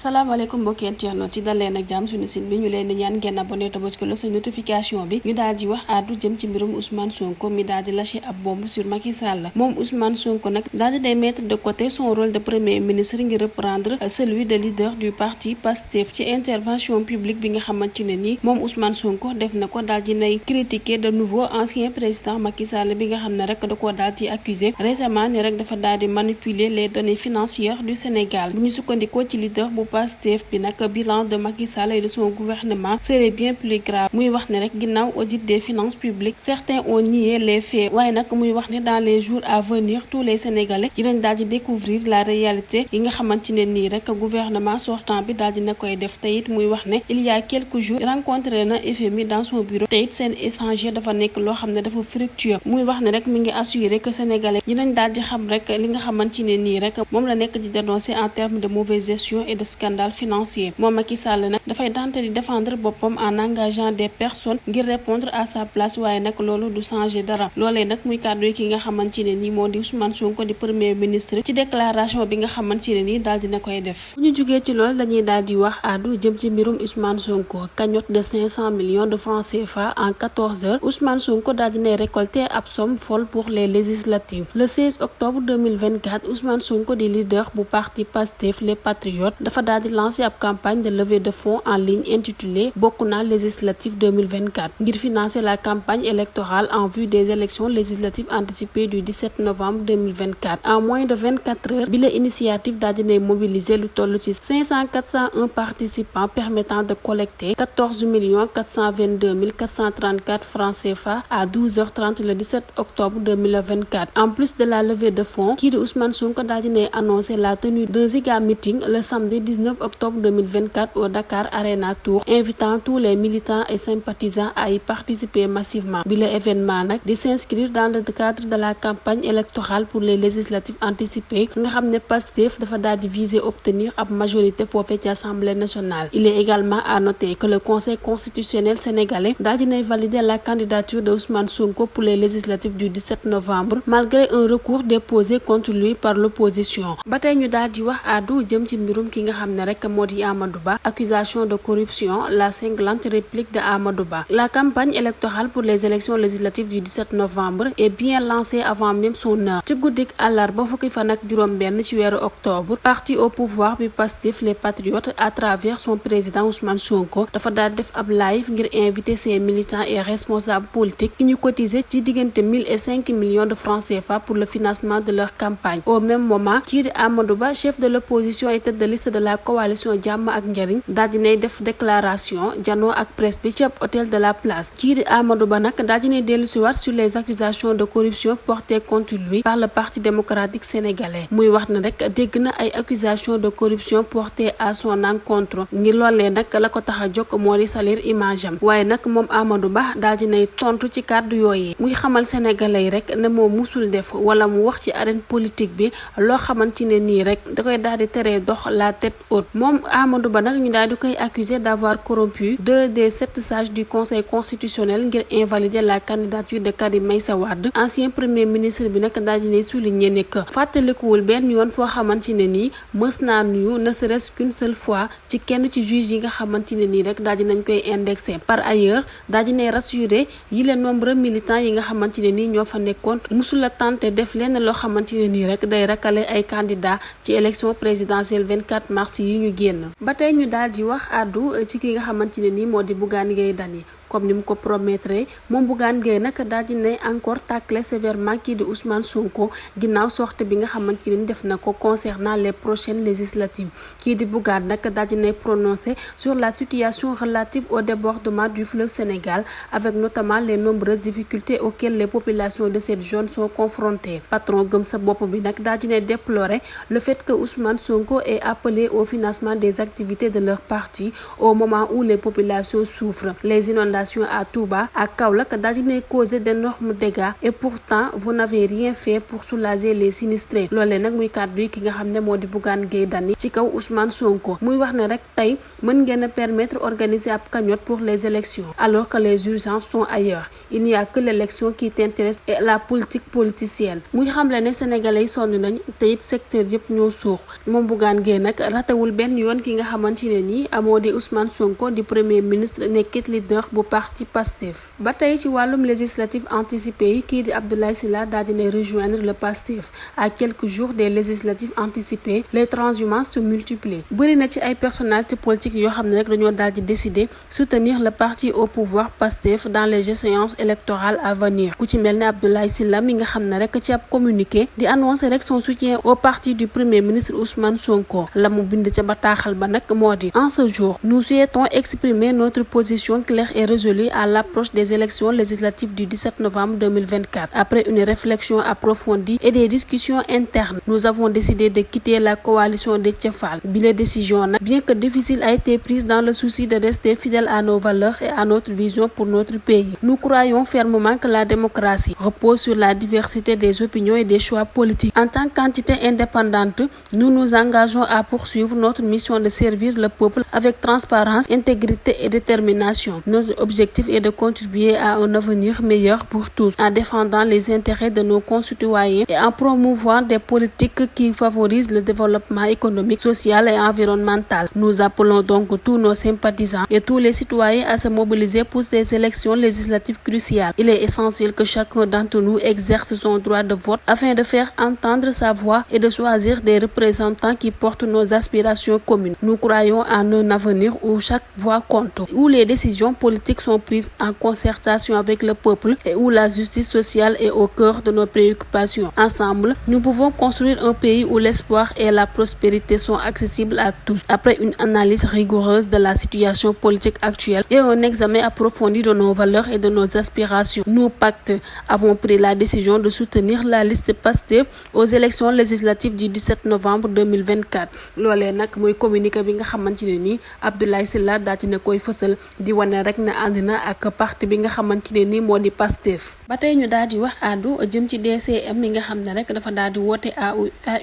salaamaaleykum mbokki internet ci dal leen ak jàmm suñu site bi ñu leen di ñaan ngeen abonné te bës ko la sa notification bi ñu daal di wax àddu jëm ci mbirum Ousmane Sonko mi daal di lâché ab bombe sur Macky Sall moom Ousmane Sonko nag daal di day mettre de côté son rôle de premier ministre ngir reprendre celui de leader du parti Pastef ci intervention publique bi nga xamante ne nii moom Ousmane Sonko def na ko daal di nay critiquer de nouveau ancien président Macky Sall bi nga xam ne rek da koo daal di accusé récemment ni rek dafa daal di manipuler les données financières du Sénégal bu ñu sukkandikoo ci leader bu Pastef bi nag bilan de Macky Sall et de son gouvernement serait bien plus grave muy wax ne rek ginnaaw audit des finances publiques certains ont nié les faits waaye nag muy wax ne dans les jours à venir tous les Sénégalais dinañ daal di découvrir la réalité yi nga xamante ne nii rek gouvernement sortant bi daal dina koy def te it muy wax ne il y a quelques jours rencontré na FMI dans son bureau te it seen échange dafa nekk loo xam ne dafa fructueux muy wax ne rek mi ngi assurer que Sénégalais dinañ daal di xam rek li nga xamante ne nii rek moom la nekk di dénoncer en termes de mauvaise gestion et de scandale financier moom Macky Sall nag dafay tenter di défendre boppam en engageant des personnes ngir répondre à sa place waaye nag loolu du changer dara loolee nag muy kàddu yi ki nga xamante ne nii moo di Ousmane Sonko di premier ministre ci déclaration bi nga xamante ne nii daal dina koy def. bu ñu jugee ci loolu dañuy daal di wax àddu jëm ci mbirum Ousmane Sonko cagnotte de 500 millions de francs CFA en 14 heures Ousmane Sonko daal dina récolter ab somme folle pour les législatives le 16 octobre 2024 Ousmane Sonko di leader bu parti Pastef les Patriotes dafa daal di lancer ab campagne de levée de fonds en ligne intitulée Bokk na législative 2024 ngir financer la campagne électorale en vue des élections législatives anticipées du 17 novembre 2024 en moins de 24 heures bi la initiative daal dinay mobiliser lu toll ci 401 participants permettant de collecter 14 422 434 francs CFA à 12h30 le 17 octobre 2024 en plus de la levée de fonds kii di Ousmane Sonko daal dinay annoncer la tenue d'un giga meeting le samedi 19 octobre 2024 au Dakar Arena Tour invitant tous les militants et sympathisants à y participer massivement bi la événement nag di s'inscrire dans le cadre de la campagne électorale pour les législatives anticipées nga xam ne Pastef dafa daal di viser obtenir ab majorité foofee ci Assemblée nationale. Il est également à noter que le Conseil constitutionnel sénégalais daal dinay valider la candidature de Ousmane Sonko pour les législatives du 17 novembre malgré un recours déposé contre lui par l'opposition. ba tey ñu daal di wax àddu jëm ci mbirum ki nga xam ne rek moo di Amadou Ba accusation de corruption la cinglante réplique de Amadou Ba. La campagne électorale pour les élections législatives du 17 novembre est bien lancée avant même son heure. ci guddik àllarba fukki fan ak juróom-benn ci weeru octobre parti au pouvoir bi Pastef les Patriotes à travers son président Ousmane Sonko dafa daal def ab live ngir inviter ses militants et responsables politiques ki ñu cotiser ci diggante 1000 et 5 millions de francs CFA pour le financement de leur campagne. Au même moment kii di Amadou Ba chef de l'opposition et tête de liste de la coalition Jàmm ak Njariñ daal dinay def déclaration janoo ak presse bi ci ab hôtel de la Place kii di Amadou Ba nag daal dinay dellusiwaat sur les accusations de corruption portées contre lui par le Parti démocratique sénégalais muy wax ne rek dégg na ay accusations de corruption portées à son encontre ngir loolee nag la ko tax a jóg moo di salir image am waaye nag moom Amadou Ba daal dinay tontu ci kàddu yooyu muy xamal sénégalais yi rek ne moo musul def wala mu wax ci arène politique bi loo xamante ne nii rek da koy daal di teree dox la tête haute moom Amadou Ba nag ñu daal di koy accuser d'avoir corrompu 2 des 7 sages du conseil constitutionnel ngir invalider la candidature de Karim Meïssa Wade ancien premier ministre bi nag daal di ne souligner ne que fàttalikuwul benn yoon foo xamante ne nii mës naa nuyu ne serait-ce qu'une seule fois ci kenn ci juge yi nga xamante ne nii rek daal di nañ koy indexé par ailleurs daal di ne rassurer yi les nombreux militants yi nga xamante ne nii ñoo fa nekkoon musula tenté def lenn loo xamante ne nii rek day rakale ay candidats ci élection présidentielle 24 mars yi ñu génn. ba tey ñu daal di wax àddu ci ki nga xamante ne nii moo di Bougane Gueye Dany comme ni mu ko promettre moom Bougane Gueye nag daal di ne encore taclé sévèrement kii di Ousmane Sonko ginnaaw sortie bi nga xamante ne def na ko concernant les prochaines législatives kii di Bougane nag daal di ne prononcé sur la situation relative au débordement du fleuve Sénégal avec notamment les nombreuses difficultés auxquelles les populations de cette zone sont confrontées patron gëm sa bopp bi nag daal di ne déplorer le fait que Ousmane Sonko ait appelé au financement des activités de leur parti au moment où les populations souffrent. Les inondations à Touba à Kaolack daal dinay causer d'énormes dégâts et pourtant vous n'avez rien fait pour soulager les sinistrés loolee nag muy kàddu yi ki nga xam ne moo di Bougane Gueye Dany ci kaw Ousmane Sonko muy wax ne rek tey mën ngeen a permettre organiser ab cagnotte pour les élections alors que les urgences sont ailleurs il n'y a que l'élection qui t'intéresse et la politique politicienne muy xamle ne sénégalais yi sonn nañ te it secteur yëpp ñoo suux moom Bougane Gueye nag fàttewul benn yoon ki nga xamante ne nii amoo di Ousmane Sonko di premier ministre nekkit leader bu parti Pastef. ba tey ci wàllum législatif anticipé yi kii di Abdoulaye Sylla daal dina rejoindre le Pastef à quelques jours des législatives anticipées les transhumances se multiplient. bëri na ci ay personnalités politiques yoo xam ne rek dañoo daal di décider soutenir le parti au pouvoir Pastef dans les échéances électorales à venir ku ci mel ne Abdoulaye Sylla mi nga xam ne rek ci ab communiqué di annoncer rek son soutien au parti du premier ministre Ousmane Sonko la mu bind ca bataaxal ba nag moo di en ce jour nous souhaitons exprimer notre position claire et résolue à l'approche des élections législatives du 17 novembre 2024. Après une réflexion approfondie et des discussions internes, nous avons décidé de quitter la coalition Déthié Fall. Bile décision nag, bien que difficile, a été prise dans le souci de rester fidèle à nos valeurs et à notre vision pour notre pays. Nous croyons fermement que la démocratie repose sur la diversité des opinions et des choix politiques. En tant qu'entité indépendante, nous nous engageons à poursuivre notre mission de servir le peuple avec transparence, intégrité et détermination. Notre objectif est de contribuer à un avenir meilleur pour tous, en défendant les intérêts de nos concitoyens et en promouvant des politiques qui favorisent le développement économique, social et environnemental. Nous appelons donc tous nos sympathisants et tous les citoyens à se mobiliser pour ces élections législatives cruciales. Il est essentiel que chacun d'entre nous exerce son droit de vote afin de faire entendre sa voix et de choisir des représentants qui portent nos aspirations communes. Nous croyons en un avenir où chaque voix compte, où les décisions politiques sont prises en concertation avec le peuple et où la justice sociale est au cœur de nos préoccupations. Ensemble, nous pouvons construire un pays où l'espoir et la prospérité sont accessibles à tous. Après une analyse rigoureuse de la situation politique actuelle et un examen approfondi de nos valeurs et de nos aspirations, nous pactes avons pris la décision de soutenir la liste Pastef aux élections législatives du 17 novembre 2024. loolee nag mooy communiqué bi nga xamante ne nii Abdoulaye Sylla daal dina koy fësal di wane rek ne ànd na ak parti bi nga xamante ne nii moo di Pastef. ba tey ñu daal di wax àddu jëm ci DCM mi nga xam ne rek dafa daal di woote à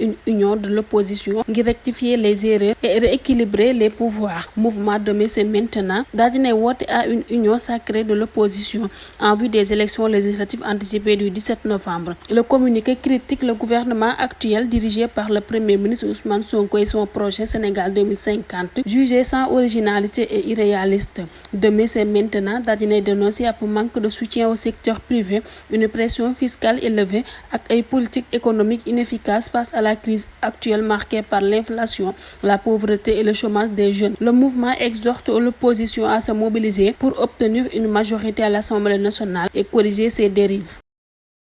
une union de l'opposition ngir rectifier les erreurs et rééquilibrer les pouvoirs. Mouvement Demain c'est maintenant daal dinay woote à une union sacrée de l'opposition en vue des élections législatives anticipées du 17 novembre. Le communiqué critique le gouvernement actuel dirigé par le premier ministre Ousmane Sonko et son projet Sénégal 2050, jugé sans originalité et irréaliste. Demain c'est maintenant daal dinay dénoncer ab manque de soutien au secteur privé, une pression fiscale élevée ak ay politique économique inefficace face à la crise actuelle marquée par l'inflation, la pauvreté et le chômage des jeunes. Le mouvement exhorte l'opposition à se mobiliser pour obtenir une majorité à l'Assemblée nationale et corriger ces dérives.